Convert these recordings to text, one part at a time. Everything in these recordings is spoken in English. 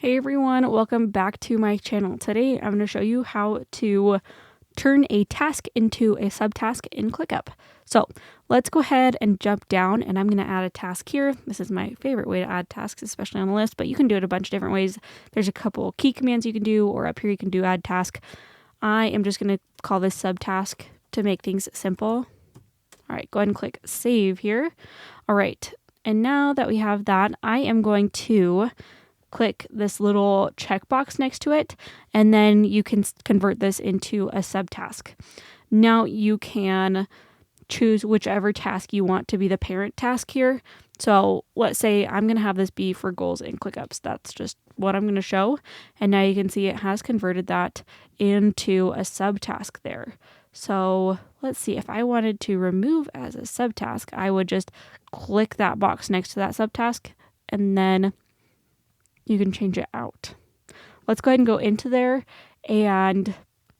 Hey everyone, welcome back to my channel. Today I'm going to show you how to turn a task into a subtask in Clickup. So let's go ahead and jump down, and I'm going to add a task here. This is my favorite way to add tasks, especially on the list, but you can do it a bunch of different ways. There's a couple key commands you can do, or up here you can do add task. I am just going to call this subtask to make things simple. All right, go ahead and click save here. All right, and now that we have that, I am going to click this little checkbox next to it, and then you can convert this into a subtask. Now you can choose whichever task you want to be the parent task here. So let's say I'm going to have this be for goals and ClickUps. That's just what I'm going to show. And now you can see it has converted that into a subtask there. So let's see, if I wanted to remove as a subtask, I would just click that box next to that subtask, and then you can change it out. Let's go ahead and go into there, and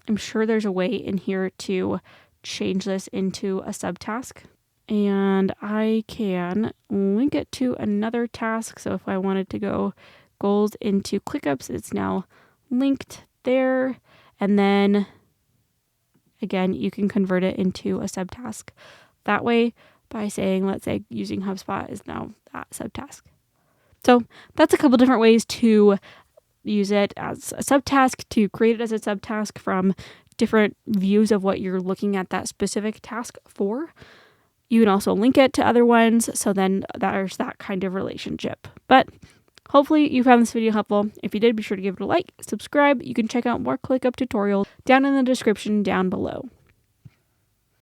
I'm sure there's a way in here to change this into a subtask. And I can link it to another task. So if I wanted to go goals into ClickUps, it's now linked there. And then again, you can convert it into a subtask that way by saying, let's say using HubSpot is now that subtask. So that's a couple different ways to use it as a subtask, to create it as a subtask from different views of what you're looking at that specific task for. You can also link it to other ones, so then there's that kind of relationship. But hopefully you found this video helpful. If you did, be sure to give it a like, subscribe. You can check out more ClickUp tutorials down in the description down below.